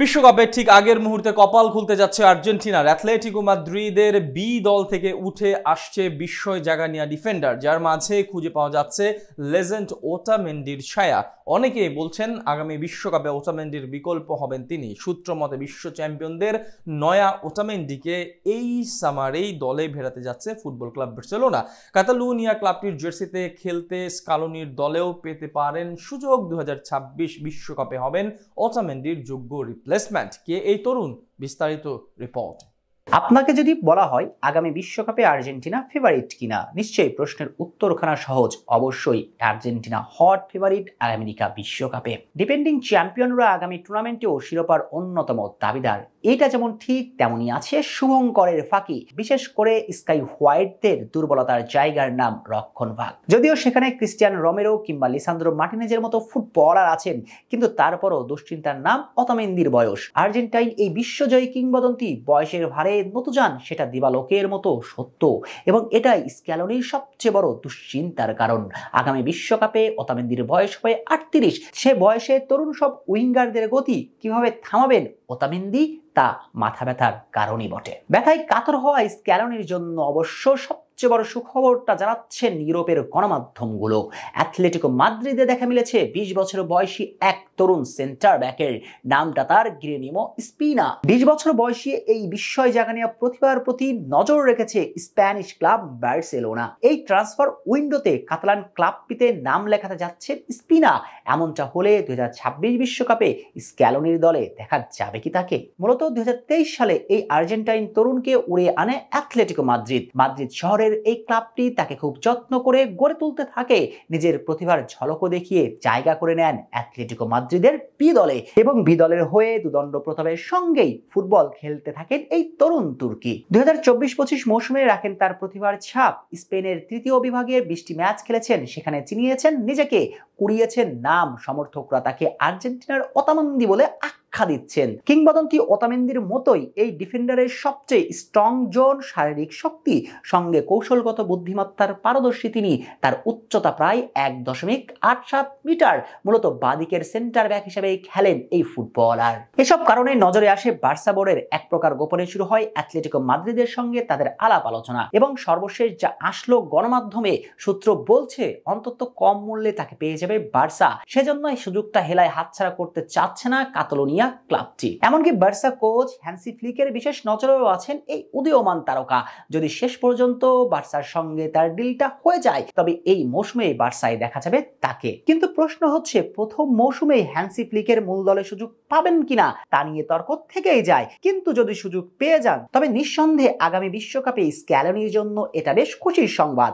বিশ্বকাপে ঠিক আগের মুহূর্তে কপাল খুলতে যাচ্ছে আর্জেন্টিনার। অ্যাথলেটিকো মাদ্রিদের বি দল থেকে উঠে আসছে বিস্ময় জাগানিয়া ডিফেন্ডার, যার মাঝে খুঁজে পাওয়া যাচ্ছে লেজেন্ড ওটামেন্ডির ছায়া। অনেকেই বলছেন আগামী বিশ্বকাপে ওটামেন্ডির বিকল্প হবেন তিনি। সূত্র মতে বিশ্ব চ্যাম্পিয়নদের নয়া ওটামেন্ডিকে এই সামারেই দলে ভেড়াতে যাচ্ছে ফুটবল ক্লাব বার্সেলোনা। কাতালুনিয়া ক্লাবটির জার্সিতে খেলতে স্কালোনির দলেও পেতে পারেন সুযোগ। 2026 বিশ্বকাপে হবেন ওটামেন্ডির যোগ্য রিপ্লেসমেন্ট। কে এই তরুণ? বিস্তারিত রিপোর্ট। আপনাকে যদি বলা হয় আগামী বিশ্বকাপে আর্জেন্টিনা ফেভারিট কিনা, নিশ্চয়ই প্রশ্নের উত্তরখানা সহজ। অবশ্যই আর্জেন্টিনা হট ফেভারিট আমেরিকা বিশ্বকাপে। ডিফেন্ডিং চ্যাম্পিয়নরা আগামী টুর্নামেন্টেও শিরোপার অন্যতম দাবিদার। এটা যেমন ঠিক তেমনই আছে শুভঙ্করের ফাঁকি, বিশেষ করে স্কাই হোয়াইটদের দুর্বলতার জায়গার নাম রক্ষণভাগ। যদিও সেখানে ক্রিস্টিয়ান রোমেরো কিংবা লিসান্দ্রো মার্টিনেজের মতো ফুটবলার আছেন, কিন্তু তারপরও দুশ্চিন্তার নাম ওটামেন্দির বয়স। আর্জেন্টাইন এই বিশ্বজয়ী কিংবদন্তি বয়সের ভারে নতুজান, সেটা দিবালোকের মতো সত্য, এবং এটাই স্ক্যালোনির সবচেয়ে বড় দুশ্চিন্তার কারণ। আগামী বিশ্বকাপে ওটামেন্দির বয়স হবে 38। সে বয়সে তরুণ সব উইঙ্গারদের গতি কিভাবে থামাবেন ওটামেন্দি, তা মাথা ব্যথার কারণই বটে। ব্যথায় কাতর হওয়া স্ক্যালোনির জন্য অবশ্য সবচেয়ে বড় সুখবরটা জানাচ্ছেন ইউরোপের গণমাধ্যমগুলো। অ্যাথলেটিকো মাদ্রিদে দেখা মিলেছে 20 বছর বয়সী এক তরুণ সেন্টার ব্যাকের। নামটা তার গ্রেনিমো স্পিনা। 20 বছর বয়সী এই বিস্ময় জাগানিয়া প্রতিভার প্রতি নজর রেখেছে স্প্যানিশ ক্লাব বার্সেলোনা। এই ট্রান্সফার উইন্ডোতে কাতালান ক্লাবটিতে নাম লেখাতে যাচ্ছে স্পিনা। এমনটা হলে 2026 বিশ্বকাপে স্ক্যালোনির দলে দেখা যাবে কি তাকে? মূলত 2023 সালে এই আর্জেন্টাইন তরুণকে উড়িয়ে আনে অ্যাথলেটিকো মাদ্রিদ। মাদ্রিদ শহরের এই ক্লাবটি তাকে খুব যত্ন করে গড়ে তুলতে থাকে। নিজের প্রতিভার ঝলকও দেখিয়ে জায়গা করে নেন অ্যাথলেটিকো মাদ্রিদের বি দলে, এবং বি দলের হয়ে দুদণ্ড প্রতাপের সঙ্গেই ফুটবল খেলতে থাকেন এই তরুণ তুর্কি। 2024-25 মৌসুমে রাখেন তার প্রতিভার ছাপ। স্পেনের তৃতীয় বিভাগে 20টি ম্যাচ খেলেছেন, সেখানে চিনিয়েছেন নিজেকে, কুড়িয়েছেন নাম। সমর্থকরা তাকে আর্জেন্টিনার ওটামেন্দি বলে আখ্যা দিচ্ছেন। কিংবদন্তি ওটামেন্দির মতোই এই ডিফেন্ডারের সবচেয়ে স্ট্রং জোন শারীরিক শক্তি, সঙ্গে কৌশলগত বুদ্ধিমত্তার পারদর্শী তিনি। তার উচ্চতা প্রায় 1.87 মিটার। মূলত বাদিকের সেন্টার ব্যাক হিসেবে খেলেন এই ফুটবলার। এসব কারণে নজরে আসে বার্সা বোর্ডের। এক প্রকার গোপনে শুরু হয় অ্যাথলেটিকো মাদ্রিদের সঙ্গে তাদের আলাপ আলোচনা, এবং সর্বশেষ যা আসলো গণমাধ্যমে, সূত্র বলছে অন্তত কম মূল্যে তাকে পেয়ে যাবে বার্সা। সেজন্য এই সুযোগটা হেলায় হাতছাড়া করতে চাচ্ছে না কাতালোনিয়া ক্লাবটি। এমনকি বার্সা কোচ হ্যান্সি ফ্লিকের বিশেষ নজরেও আছেন এই উদীয়মান তারকা। যদি শেষ পর্যন্ত বার্সার সঙ্গে তার ডিলটা হয়ে যায়, তবে এই মৌসুমে বার্সায় দেখা যাবে তাকে। কিন্তু প্রশ্ন হচ্ছে, প্রথম মৌসুমে হ্যান্সি ফ্লিকের মূল দলে সুযোগ পাবেন কিনা তা নিয়ে তর্ক থেকেই যায়। কিন্তু যদি সুযোগ পেয়ে যান, তবে নিঃসন্দেহে আগামী বিশ্বকাপে স্ক্যালোনির জন্য এটা বেশ খুশির সংবাদ।